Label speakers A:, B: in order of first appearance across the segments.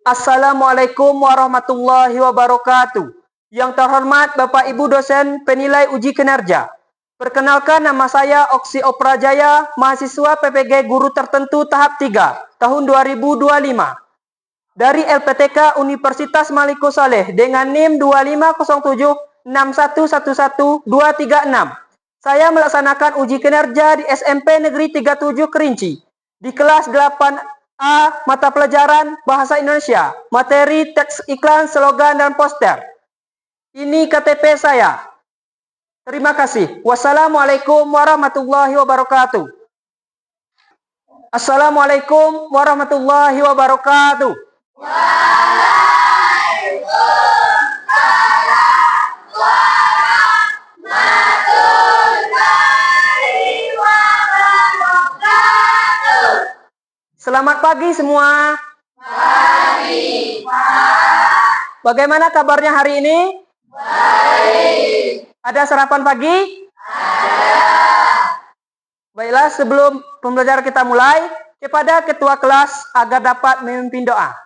A: Assalamualaikum warahmatullahi wabarakatuh. Yang terhormat Bapak Ibu dosen penilai uji kinerja. Perkenalkan, nama saya Oksi Oprajaya, mahasiswa PPG Guru Tertentu tahap 3 tahun 2025 dari LPTK Universitas Maliko Saleh dengan NIM 250761111236. Saya melaksanakan uji kinerja di SMP Negeri 37 Kerinci di kelas 8A mata pelajaran Bahasa Indonesia, materi teks iklan, slogan, dan poster. Ini KTP saya. Terima kasih. Wassalamualaikum warahmatullahi wabarakatuh. Assalamualaikum warahmatullahi wabarakatuh.
B: Waalaikumsalam warahmatullahi wabarakatuh.
A: Selamat pagi semua.
B: Pagi, Pak.
A: Bagaimana kabarnya hari ini?
B: Baik.
A: Ada sarapan pagi?
B: Ada.
A: Baiklah, sebelum pembelajaran kita mulai, kepada ketua kelas agar dapat memimpin doa.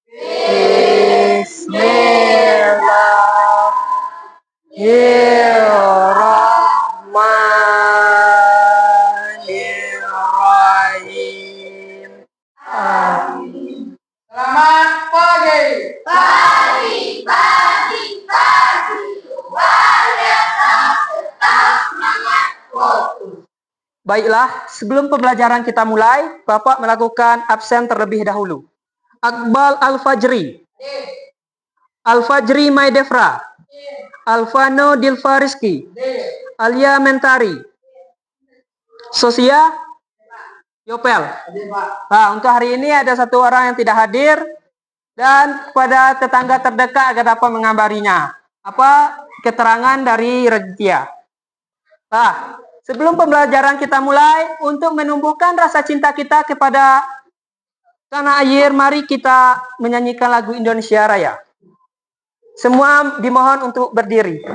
A: Bismillahirrahmanirrahim. Amin.
C: Selamat pagi.
B: Pagi, pagi, pagi. Luar biasa, tetap semangat, fokus.
A: Baiklah, sebelum pembelajaran kita mulai, Bapak melakukan absen terlebih dahulu. Akbal Al-Fajri, Al-Fajri Maidefra, Alfano Dilfa Rizki, Alia Mentari, Sosia Yopel. Nah, untuk hari ini ada satu orang yang tidak hadir dan kepada tetangga terdekat agar dapat mengabarinya. Apa keterangan dari Regia. Nah, sebelum pembelajaran kita mulai, untuk menumbuhkan rasa cinta kita kepada tanah air, mari kita menyanyikan lagu Indonesia Raya. Semua dimohon untuk berdiri.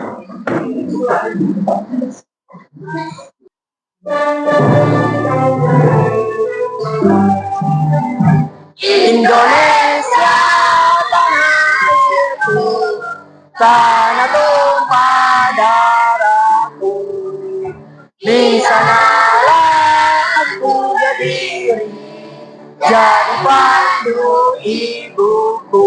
A: Indonesia tanah airku, tanah tumpah darahku. Di sanalah aku berdiri, jadi pandu ibuku.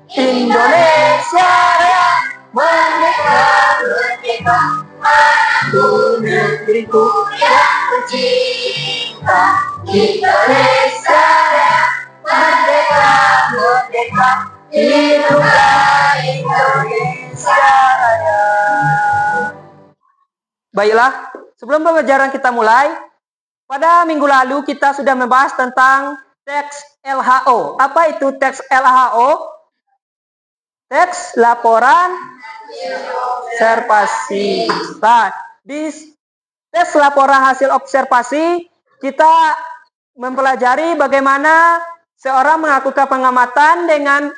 A: Indonesia Raya, merdeka, merdeka, aku negeriku yang tercinta. Indonesia Raya, merdeka, merdeka, hiduplah Indonesia Raya. Baiklah, sebelum pembelajaran kita mulai, pada minggu lalu kita sudah membahas tentang teks LHO. Apa itu teks LHO? Teks laporan observasi. Nah, di tes laporan hasil observasi, kita mempelajari bagaimana seorang melakukan pengamatan dengan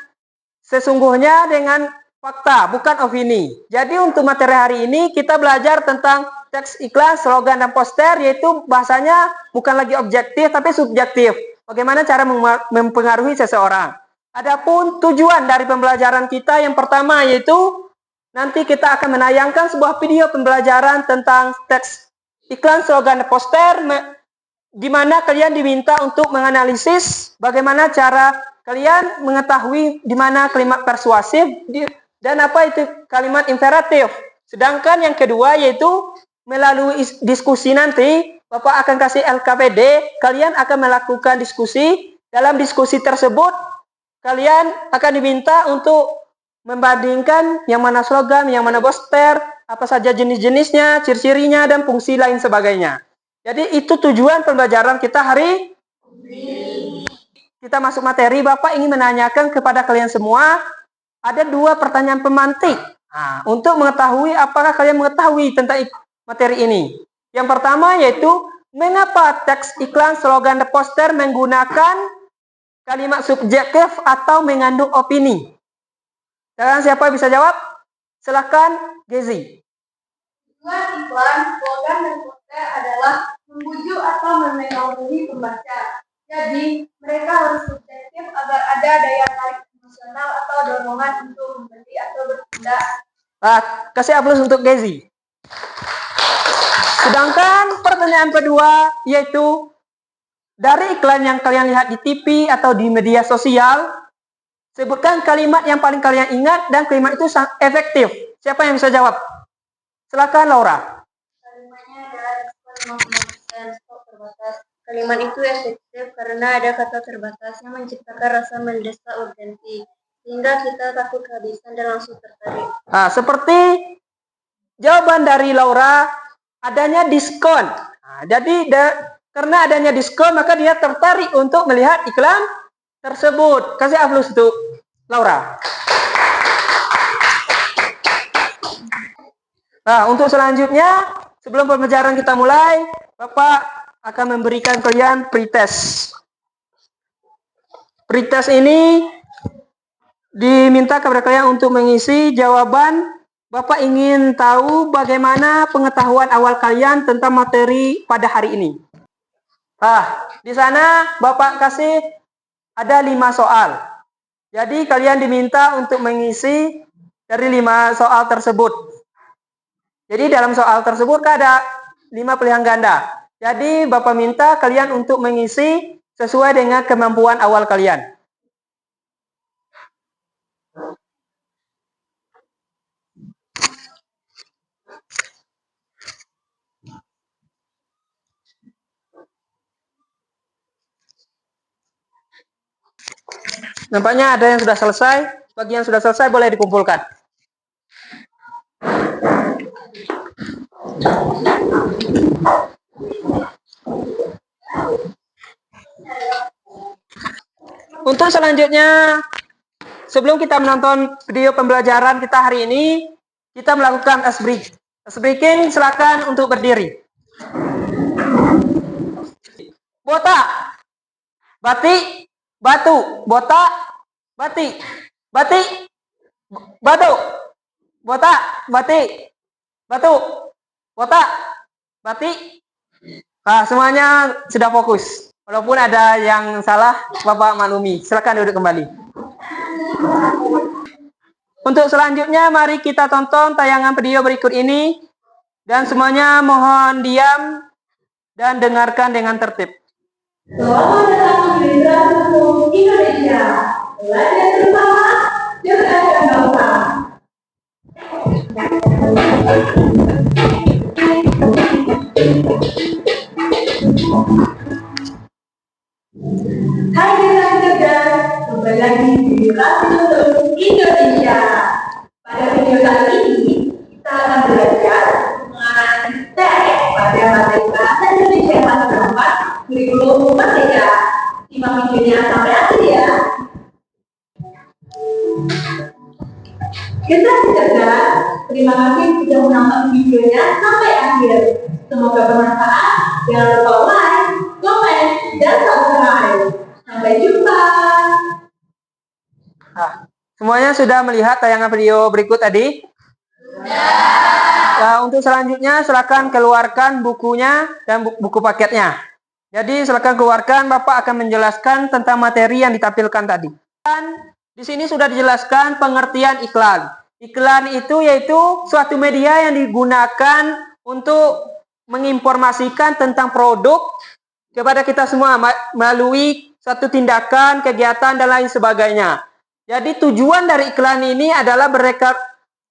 A: sesungguhnya dengan fakta, bukan opini. Jadi untuk materi hari ini kita belajar tentang teks iklan, slogan, dan poster, yaitu bahasanya bukan lagi objektif tapi subjektif. Bagaimana cara mempengaruhi seseorang. Adapun tujuan dari pembelajaran kita yang pertama yaitu nanti kita akan menayangkan sebuah video pembelajaran tentang teks iklan, slogan, dan poster, di mana kalian diminta untuk menganalisis bagaimana cara kalian mengetahui di mana kalimat persuasif dan apa itu kalimat imperatif. Sedangkan yang kedua yaitu melalui diskusi nanti, Bapak akan kasih LKPD, kalian akan melakukan diskusi. Dalam diskusi tersebut, kalian akan diminta untuk membandingkan yang mana slogan, yang mana poster, apa saja jenis-jenisnya, ciri-cirinya, dan fungsi lain sebagainya. Jadi itu tujuan pembelajaran kita hari ini. Kita masuk materi, Bapak ingin menanyakan kepada kalian semua, ada 2 pertanyaan pemantik. Nah, untuk mengetahui apakah kalian mengetahui tentang materi ini. Yang pertama yaitu, mengapa teks iklan, slogan, dan poster menggunakan kalimat subjektif atau mengandung opini? Dan siapa bisa jawab? Silakan, Gezi.
D: Tujuan iklan, slogan, dan poster adalah membujuk atau memengaruhi pembaca. Jadi, mereka harus subjektif agar ada ada daya tarik emosional atau dorongan untuk membeli atau bertindak.
A: Kasih aplaus untuk Gezi. Sedangkan pertanyaan kedua yaitu dari iklan yang kalian lihat di TV atau di media sosial, sebutkan kalimat yang paling kalian ingat dan kalimat itu sangat efektif. Siapa yang bisa jawab? Silakan Laura.
D: Kalimatnya adalah diskon 50% stok terbatas. Kalimat itu efektif karena ada kata terbatas yang menciptakan rasa mendesak urgensi, sehingga kita takut kehabisan dan langsung tertarik.
A: Seperti jawaban dari Laura, adanya diskon. Jadi karena adanya diskon, maka dia tertarik untuk melihat iklan tersebut. Kasih aplaus untuk Laura. Untuk selanjutnya, sebelum pembelajaran kita mulai, Bapak akan memberikan kalian pretest. Pretest ini diminta kepada kalian untuk mengisi jawaban. Bapak ingin tahu bagaimana pengetahuan awal kalian tentang materi pada hari ini. Di sana Bapak kasih ada 5 soal. Jadi kalian diminta untuk mengisi dari 5 soal tersebut. Jadi dalam soal tersebut ada 5 pilihan ganda. Jadi Bapak minta kalian untuk mengisi sesuai dengan kemampuan awal kalian. Nampaknya ada yang sudah selesai. Bagi yang sudah selesai boleh dikumpulkan. Untuk selanjutnya, sebelum kita menonton video pembelajaran kita hari ini, kita melakukan ice breaking. Ice breaking, silakan untuk berdiri. Botak, batik, batu, botak, batik, batik, batu, botak, batik, batu, botak, batik. Semuanya sudah fokus. Walaupun ada yang salah, Bapak maklumi. Silakan duduk kembali. Untuk selanjutnya, mari kita tonton tayangan video berikut ini. Dan semuanya mohon diam dan dengarkan dengan tertib.
B: Selamat datang di Universitas Indonesia. Belajar bersama cerdaskan bangsa. Hai generasi cerdas, kembali lagi di Universitas Indonesia. Pada video kali ini kita akan belajar mengenai teks pada materi bahasa Indonesia kelas 4 kurikulum Merdeka. Simak videonya sampai akhir ya. Generasi cerdas, terima kasih sudah menonton videonya sampai akhir. Semoga bermanfaat. Jangan lupa like, komen, dan subscribe. Sampai jumpa.
A: Semuanya sudah melihat tayangan video berikut tadi? Untuk selanjutnya silakan keluarkan bukunya dan buku paketnya. Jadi silakan keluarkan, Bapak akan menjelaskan tentang materi yang ditampilkan tadi. Dan di sini sudah dijelaskan pengertian iklan. Iklan itu yaitu suatu media yang digunakan untuk menginformasikan tentang produk kepada kita semua melalui satu tindakan, kegiatan, dan lain sebagainya. Jadi tujuan dari iklan ini adalah beraneka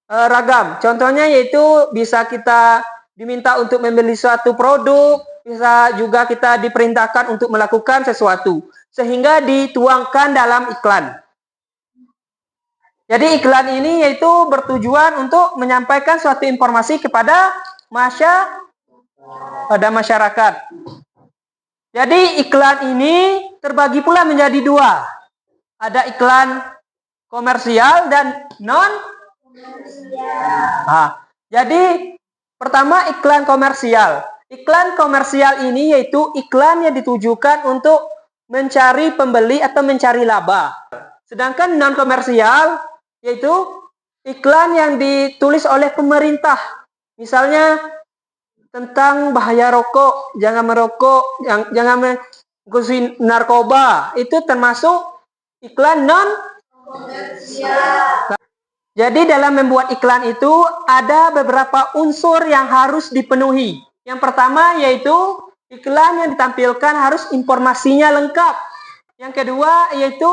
A: ragam. Contohnya yaitu bisa kita diminta untuk membeli suatu produk, bisa juga kita diperintahkan untuk melakukan sesuatu, sehingga dituangkan dalam iklan. Jadi iklan ini yaitu bertujuan untuk menyampaikan suatu informasi kepada masyarakat. Jadi iklan ini terbagi pula menjadi 2. Ada iklan komersial dan non-komersial. Jadi pertama iklan komersial. Iklan komersial ini yaitu iklan yang ditujukan untuk mencari pembeli atau mencari laba. Sedangkan non komersial yaitu iklan yang ditulis oleh pemerintah. Misalnya tentang bahaya rokok, jangan merokok, jangan mengkonsumsi narkoba. Itu termasuk iklan non. Jadi dalam membuat iklan itu ada beberapa unsur yang harus dipenuhi. Yang pertama yaitu iklan yang ditampilkan harus informasinya lengkap. Yang kedua yaitu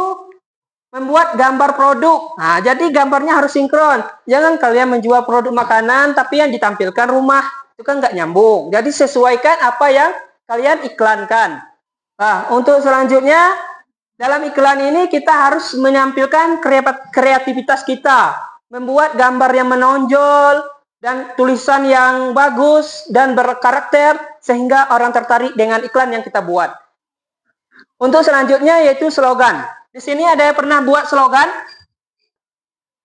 A: membuat gambar produk. Nah, jadi gambarnya harus sinkron. Jangan kalian menjual produk makanan tapi yang ditampilkan rumah. Itu kan nggak nyambung. Jadi sesuaikan apa yang kalian iklankan. Nah, untuk selanjutnya dalam iklan ini kita harus menampilkan kreativitas kita, membuat gambar yang menonjol dan tulisan yang bagus dan berkarakter sehingga orang tertarik dengan iklan yang kita buat. Untuk selanjutnya yaitu slogan. Di sini ada yang pernah buat slogan?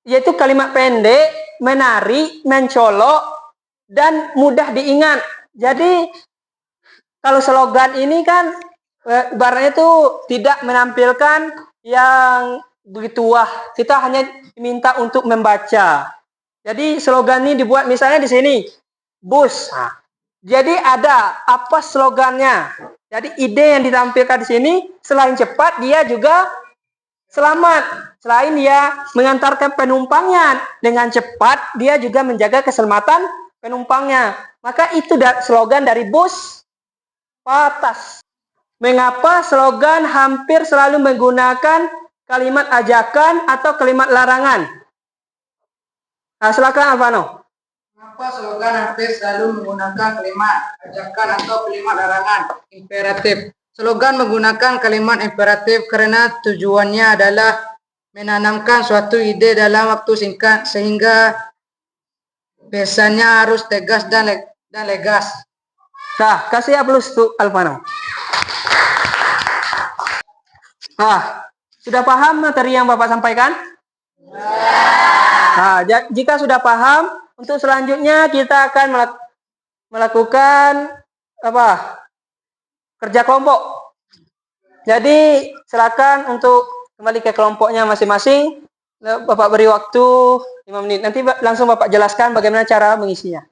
A: Yaitu kalimat pendek, menarik, mencolok dan mudah diingat. Jadi kalau slogan ini kan ibaratnya itu tidak menampilkan yang begitu wah. Kita hanya diminta untuk membaca. Jadi slogan ini dibuat misalnya di sini bus. Nah, jadi ada apa slogannya? Jadi ide yang ditampilkan di sini selain cepat dia juga selamat. Selain dia mengantarkan penumpangnya dengan cepat, dia juga menjaga keselamatan penumpangnya. Maka itu slogan dari bus patas. Mengapa slogan hampir selalu menggunakan kalimat ajakan atau kalimat larangan? Nah, silakan Alvano.
C: Mengapa slogan hampir selalu menggunakan kalimat ajakan atau kalimat larangan? Imperatif. Slogan menggunakan kalimat imperatif karena tujuannya adalah menanamkan suatu ide dalam waktu singkat sehingga pesannya harus tegas dan legas.
A: Nah, kasih aplaus untuk Alvano. Nah, sudah paham materi yang Bapak sampaikan? Nah, jika sudah paham, untuk selanjutnya kita akan melakukan kerja kelompok. Jadi silakan untuk kembali ke kelompoknya masing-masing. Bapak beri waktu 5 menit. Nanti langsung Bapak jelaskan bagaimana cara mengisinya.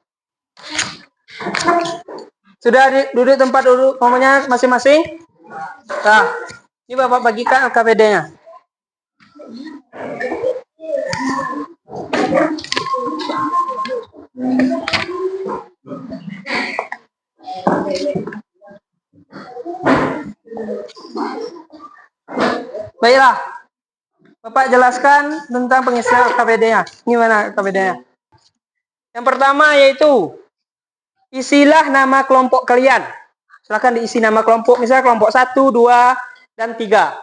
A: Sudah duduk tempat duduk kelompoknya masing-masing? Nah, ini Bapak bagikan LKPD-nya. Baiklah, Bapak jelaskan tentang pengisian LKPD-nya. Ini mana LKPD-nya? Yang pertama yaitu isilah nama kelompok kalian. Silakan diisi nama kelompok, misalnya kelompok 1, 2, dan 3.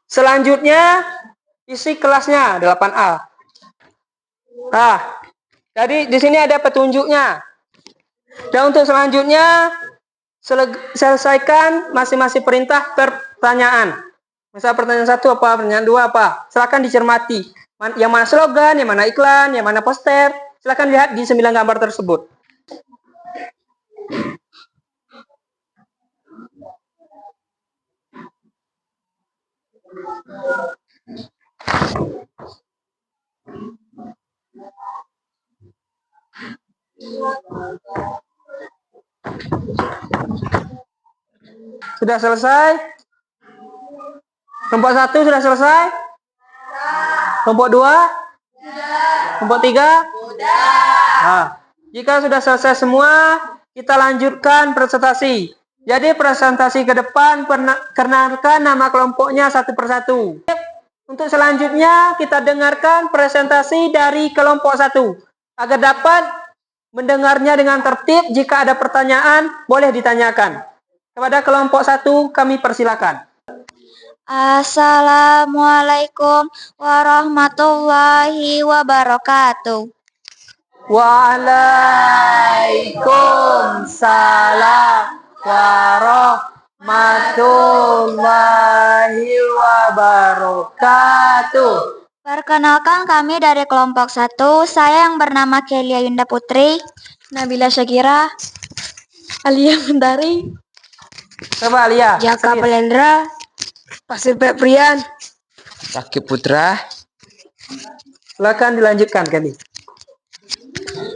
A: Selanjutnya isi kelasnya 8A. Nah, jadi di sini ada petunjuknya. Dan untuk selanjutnya selesaikan masing-masing perintah pertanyaan. Misal pertanyaan 1 apa, pertanyaan 2 apa. Silakan dicermati. Yang mana slogan, yang mana iklan, yang mana poster. Silakan lihat di 9 gambar tersebut. Sudah selesai? Kelompok 1 sudah selesai? Kelompok 2? Kelompok 3? Nah, jika sudah selesai semua, kita lanjutkan presentasi. Jadi presentasi ke depan, perkenalkan nama kelompoknya satu persatu. Untuk selanjutnya, kita dengarkan presentasi dari kelompok 1. Agar dapat mendengarnya dengan tertib, jika ada pertanyaan, boleh ditanyakan. Kepada kelompok 1, kami persilakan.
E: Assalamualaikum warahmatullahi wabarakatuh.
A: Waalaikumsalam warahmatullahi wabarakatuh.
E: Perkenalkan kami dari kelompok 1. Saya yang bernama Kelia Yunda Putri, Nabila Syakira, Alia Mentari,
A: Coba Alia.
E: Jaka Pelendra, Pasir Febrian,
C: Saki Putra.
A: Silakan dilanjutkan kali.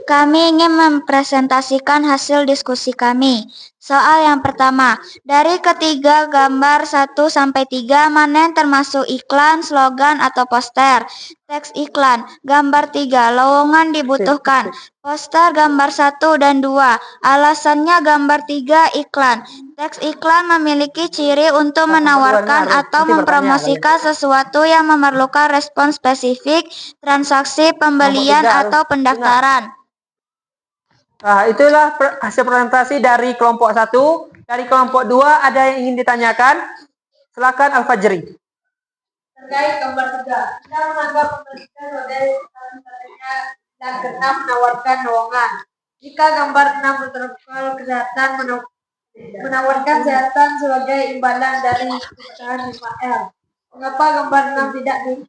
E: Kami ingin mempresentasikan hasil diskusi kami. Soal yang pertama, dari ketiga gambar 1 sampai 3, mana yang termasuk iklan, slogan, atau poster? Teks iklan. Gambar 3, lowongan dibutuhkan. Poster gambar 1 dan 2. Alasannya gambar 3 iklan. Teks iklan memiliki ciri untuk menawarkan atau mempromosikan sesuatu yang memerlukan respon spesifik, transaksi, pembelian, atau pendaftaran.
A: Itulah hasil presentasi dari kelompok 1. Dari kelompok 2 ada yang ingin ditanyakan? Silakan Al-Fajri.
B: Terkait gambar 3, kita menganggap pemerintah sebagai satu-satunya dan keenam menawarkan lowongan. Jika gambar 6 protokol kesehatan menawarkan kesehatan sebagai imbalan dari kebutuhan 5R. Mengapa gambar 6 tidak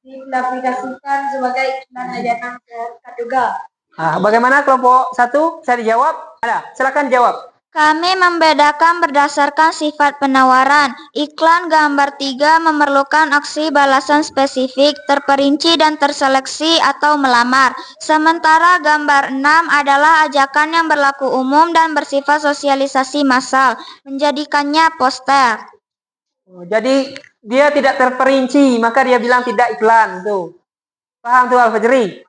B: diaplikasikan sebagai iklan layanan Kaduga?
A: Bagaimana kelompok 1? Saya dijawab? Ada, silakan jawab.
E: Kami membedakan berdasarkan sifat penawaran. Iklan gambar 3 memerlukan aksi balasan spesifik, terperinci dan terseleksi atau melamar. Sementara gambar 6 adalah ajakan yang berlaku umum dan bersifat sosialisasi massal, menjadikannya poster.
A: Jadi dia tidak terperinci, maka dia bilang tidak iklan. Tuh. Paham tuh Al-Fajri?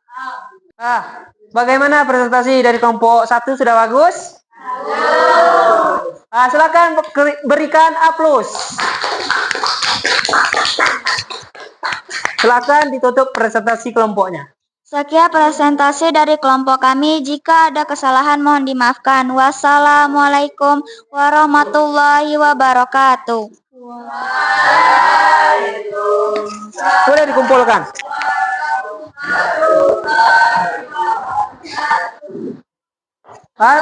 A: Bagaimana presentasi dari kelompok 1? Sudah bagus? Silakan berikan A+. Silakan ditutup presentasi kelompoknya.
E: Sekian presentasi dari kelompok kami. Jika ada kesalahan mohon dimaafkan. Wassalamualaikum warahmatullahi wabarakatuh.
A: Boleh dikumpulkan.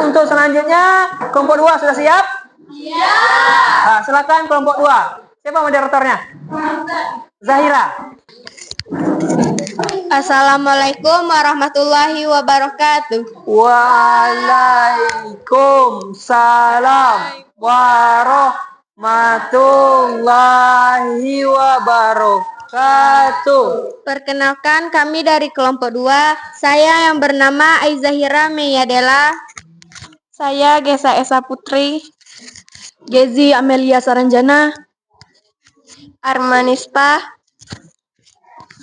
A: Untuk selanjutnya kelompok 2 sudah siap? Iya. Silakan kelompok 2. Siapa moderatornya? Zahira.
D: Assalamualaikum warahmatullahi wabarakatuh.
A: Waalaikumsalam warahmatullahi wabarakatuh.
D: Perkenalkan, kami dari kelompok 2. Saya yang bernama Aizahira Meyadela.
F: Saya Gesa Esa Putri. Gezi Amelia Saranjana.
D: Armanispa.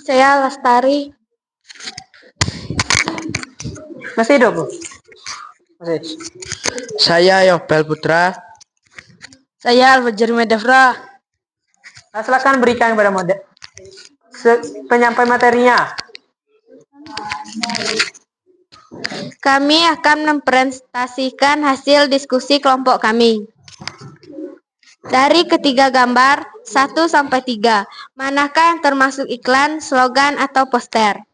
F: Saya Lastari.
A: Masih hidup, Bu? Masih.
G: Saya Yobel Putra.
F: Saya Al-Fajri Medafra.
A: Silakan berikan kepada penyampai materinya.
D: Kami akan mempresentasikan hasil diskusi kelompok kami. Dari ketiga gambar 1 sampai 3, manakah yang termasuk iklan, slogan, atau poster?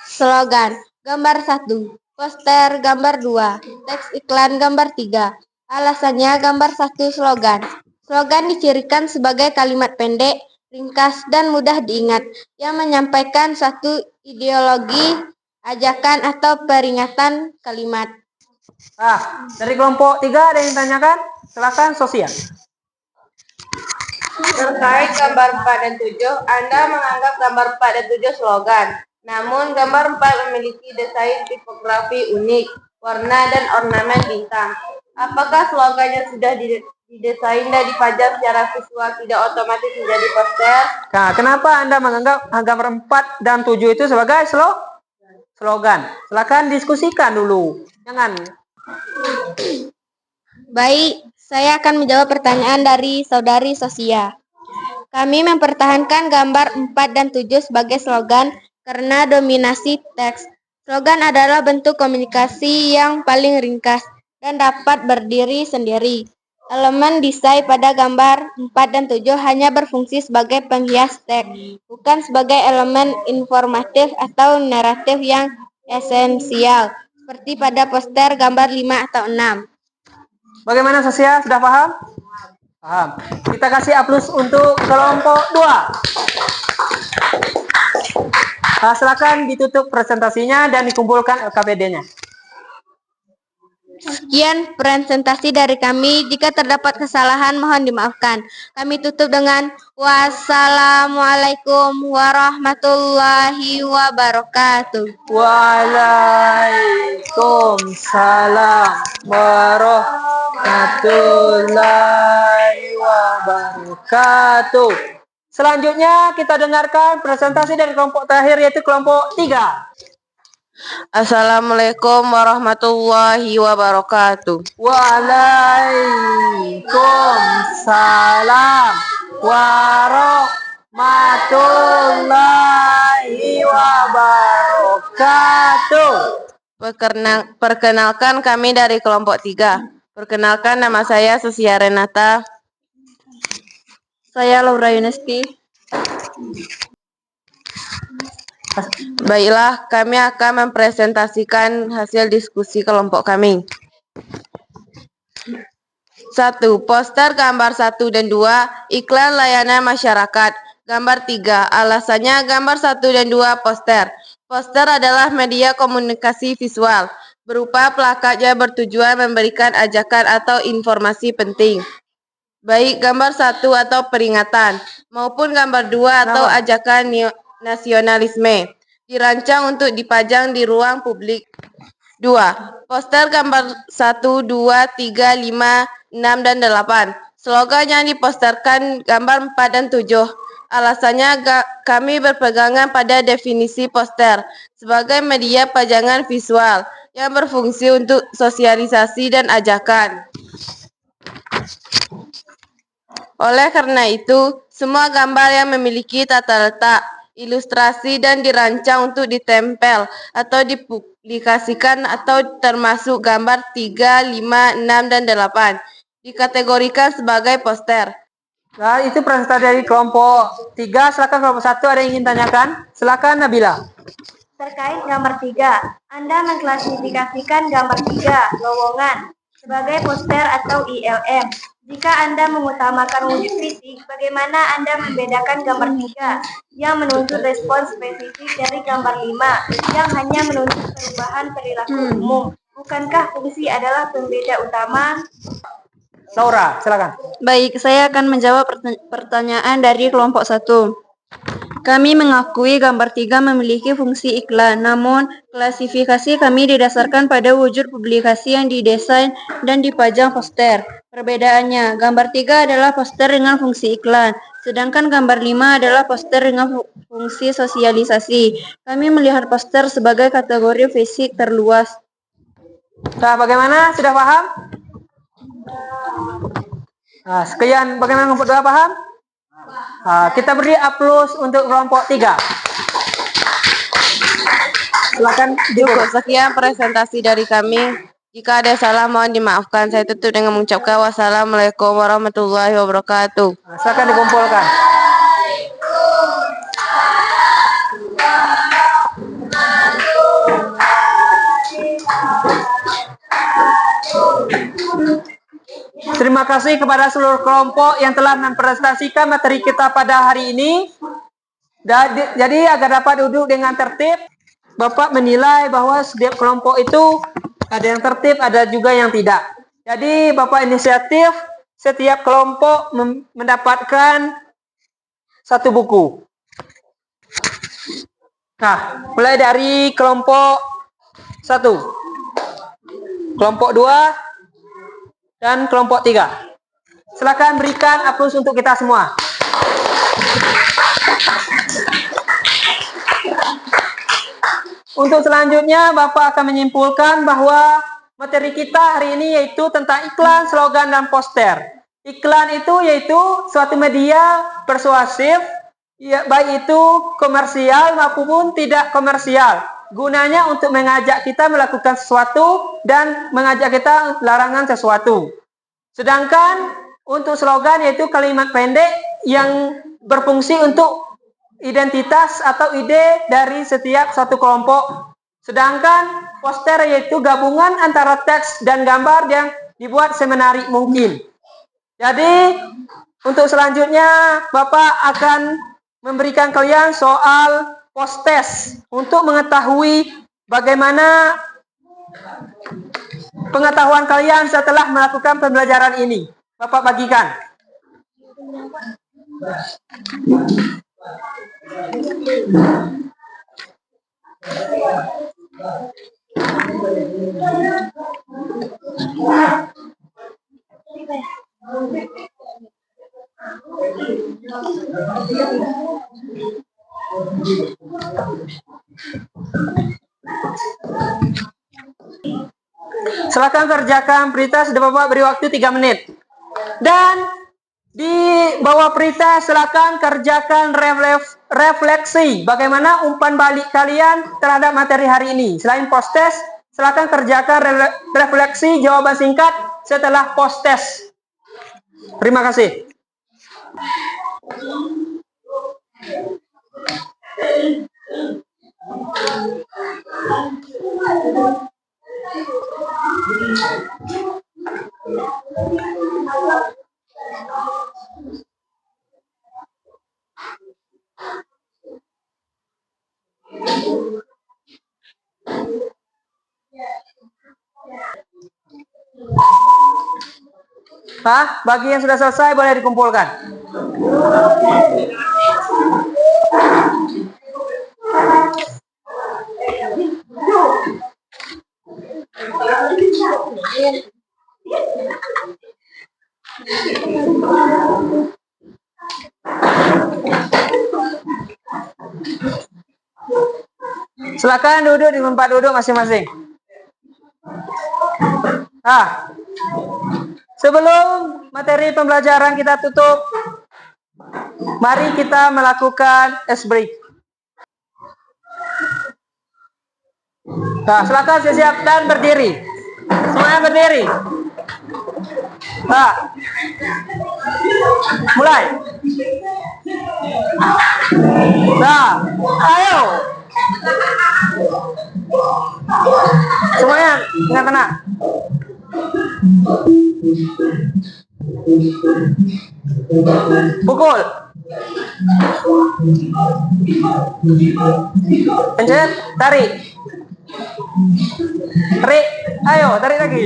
D: Slogan, gambar 1, poster gambar 2, teks iklan gambar 3. Alasannya gambar 1 slogan. Slogan dicirikan sebagai kalimat pendek, ringkas, dan mudah diingat yang menyampaikan satu ideologi, ajakan, atau peringatan kalimat.
A: Dari kelompok 3 ada yang ditanyakan? Silakan Sosia.
H: Terkait gambar 4 dan 7, Anda menganggap gambar 4 dan 7 slogan. Namun gambar 4 memiliki desain tipografi unik, warna dan ornamen bintang. Apakah slogannya sudah didesain dan dipajang secara visual tidak otomatis menjadi poster?
A: Kenapa Anda menganggap gambar 4 dan 7 itu sebagai slogan? Silakan diskusikan dulu. Jangan.
D: Baik, saya akan menjawab pertanyaan dari Saudari Sosia. Kami mempertahankan gambar 4 dan 7 sebagai slogan karena dominasi teks. Slogan adalah bentuk komunikasi yang paling ringkas dan dapat berdiri sendiri. Elemen desain pada gambar 4 dan 7 hanya berfungsi sebagai penghias teks, bukan sebagai elemen informatif atau naratif yang esensial, seperti pada poster gambar 5 atau 6.
A: Bagaimana Sosia? Sudah paham? Paham. Kita kasih A+ untuk kelompok 2. Silakan ditutup presentasinya dan dikumpulkan LKPD-nya.
H: Sekian presentasi dari kami. Jika terdapat kesalahan, mohon dimaafkan. Kami tutup dengan wassalamualaikum warahmatullahi wabarakatuh.
A: Waalaikumsalam warahmatullahi wabarakatuh. Selanjutnya kita dengarkan presentasi dari kelompok terakhir yaitu kelompok 3.
G: Assalamualaikum warahmatullahi wabarakatuh.
A: Waalaikumsalam warahmatullahi wabarakatuh.
G: Perkenalkan kami dari kelompok 3. Perkenalkan nama saya Susia Renata.
F: Saya Laura Yunesti.
G: Baiklah, kami akan mempresentasikan hasil diskusi kelompok kami. 1. Poster gambar 1 dan 2, iklan layanan masyarakat. Gambar 3, alasannya gambar 1 dan 2 poster. Poster adalah media komunikasi visual, berupa plakat yang bertujuan memberikan ajakan atau informasi penting. Baik gambar 1 atau peringatan, maupun gambar 2 atau ajakan nasionalisme, dirancang untuk dipajang di ruang publik. 2. Poster gambar 1, 2, 3, 5, 6, dan 8. Slogan yang diposterkan gambar 4 dan 7. Alasannya kami berpegangan pada definisi poster sebagai media pajangan visual yang berfungsi untuk sosialisasi dan ajakan. Oleh karena itu, semua gambar yang memiliki tata letak, ilustrasi, dan dirancang untuk ditempel atau dipublikasikan atau termasuk gambar 3, 5, 6, dan 8 dikategorikan sebagai poster.
A: Nah, itu presentasi dari kelompok 3. Silakan kelompok 1 ada yang ingin tanyakan? Silakan Nabila.
D: Terkait gambar 3, Anda mengklasifikasikan gambar 3, lowongan, sebagai poster atau ILM. Jika Anda mengutamakan wujud fisik, bagaimana Anda membedakan gambar 3 yang menuntut respons spesifik dari gambar 5 yang hanya menuntut perubahan perilaku umum? Bukankah fungsi adalah pembeda utama?
A: Laura, silakan.
F: Baik, saya akan menjawab pertanyaan dari kelompok 1. Kami mengakui gambar 3 memiliki fungsi iklan, namun klasifikasi kami didasarkan pada wujud publikasi yang didesain dan dipajang poster. Perbedaannya, gambar 3 adalah poster dengan fungsi iklan, sedangkan gambar 5 adalah poster dengan fungsi sosialisasi. Kami melihat poster sebagai kategori fisik terluas.
A: Nah, bagaimana? Sudah paham? Nah, sekian bagaimana kelompok 2 paham? Nah, kita beri aplaus untuk kelompok 3. Silakan.
G: Cukup sekian presentasi dari kami. Jika ada salah mohon dimaafkan. Saya tutup dengan mengucapkan wassalamualaikum warahmatullahi wabarakatuh.
A: Nah, silakan dikumpulkan. Terima kasih kepada seluruh kelompok yang telah mempresentasikan materi kita pada hari ini. Jadi agar dapat duduk dengan tertib, Bapak menilai bahwa setiap kelompok itu ada yang tertib, ada juga yang tidak. Jadi Bapak inisiatif setiap kelompok mendapatkan satu buku. Nah, mulai dari kelompok 1, kelompok 2, dan kelompok 3. Silakan berikan aplaus untuk kita semua. Untuk selanjutnya, Bapak akan menyimpulkan bahwa materi kita hari ini yaitu tentang iklan, slogan, dan poster. Iklan itu yaitu suatu media persuasif, ya, baik itu komersial maupun tidak komersial. Gunanya untuk mengajak kita melakukan sesuatu dan mengajak kita larangan sesuatu. Sedangkan untuk slogan yaitu kalimat pendek yang berfungsi untuk identitas atau ide dari setiap satu kelompok. Sedangkan poster yaitu gabungan antara teks dan gambar yang dibuat semenarik mungkin. Jadi untuk selanjutnya Bapak akan memberikan kalian soal post-test untuk mengetahui bagaimana pengetahuan kalian setelah melakukan pembelajaran ini? Bapak bagikan. Silakan kerjakan berita, sudah Bapak beri waktu 3 menit. Dan di bawah berita silakan kerjakan refleksi bagaimana umpan balik kalian terhadap materi hari ini. Selain post test, silakan kerjakan refleksi jawaban singkat setelah post test. Terima kasih. Pak, bagi yang sudah selesai boleh dikumpulkan. Silakan duduk di tempat duduk masing-masing. Sebelum materi pembelajaran kita tutup, mari kita melakukan ice break. Silakan siap-siap dan berdiri. Semuanya berdiri. Mulai. Ayo. Semuanya dengan tenang. Pukul. Pencet, tarik. Tarik. Ayo, tarik lagi.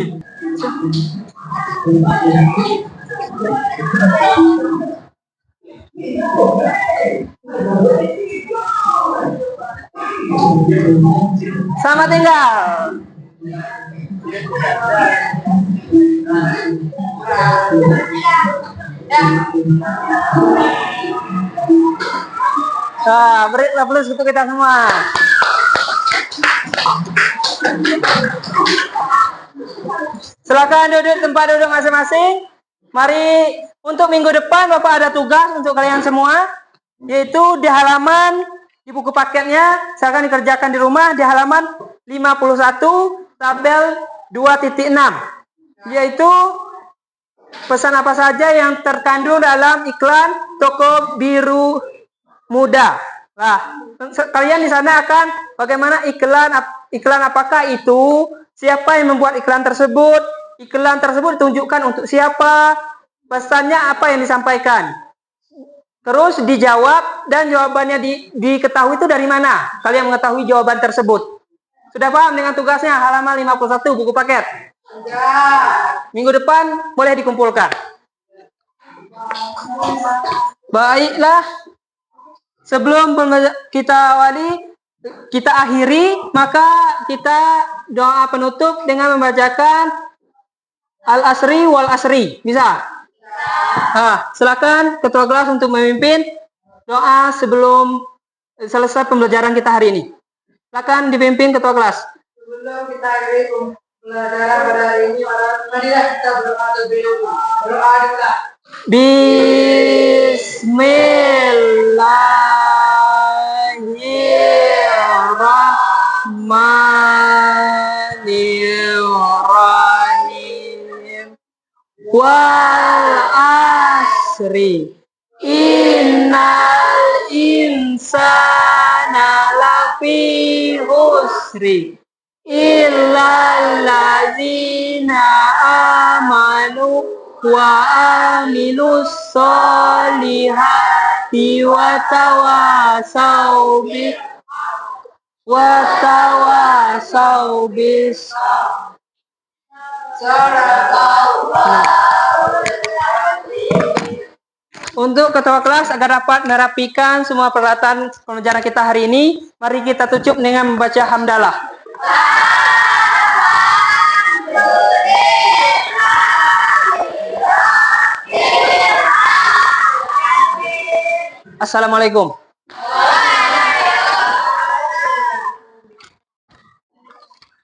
A: Selamat tinggal. Beri aplaus untuk kita semua. Silakan duduk tempat duduk masing-masing. Mari untuk minggu depan Bapak ada tugas untuk kalian semua, yaitu di halaman di buku paketnya, silakan dikerjakan di rumah di halaman 51 tabel 2.6, yaitu pesan apa saja yang terkandung dalam iklan toko biru muda. Nah, kalian di sana akan bagaimana iklan apakah itu, siapa yang membuat iklan tersebut ditunjukkan untuk siapa, pesannya apa yang disampaikan. Terus dijawab dan jawabannya diketahui itu dari mana kalian mengetahui jawaban tersebut. Sudah paham dengan tugasnya halaman 51 buku paket? Minggu depan boleh dikumpulkan. Baiklah, sebelum kita awali, kita akhiri, maka kita doa penutup dengan membacakan Al-Asri wal Asri. Bisa? Silakan ketua kelas untuk memimpin doa sebelum selesai pembelajaran kita hari ini. Silakan dipimpin ketua kelas.
C: Sebelum kita akhiri pembelajaran pada hari ini, marilah kita berdoa terlebih dahulu. Berdoa dulu.
A: Bismillahirrahmanirrahim. Wal asri innal insana lafi husri illal ladzina amanu wa amilus solihati wa tawasau bis Untuk ketua kelas agar dapat merapikan semua peralatan pembelajaran kita hari ini, mari kita tutup dengan membaca hamdalah. Assalamualaikum.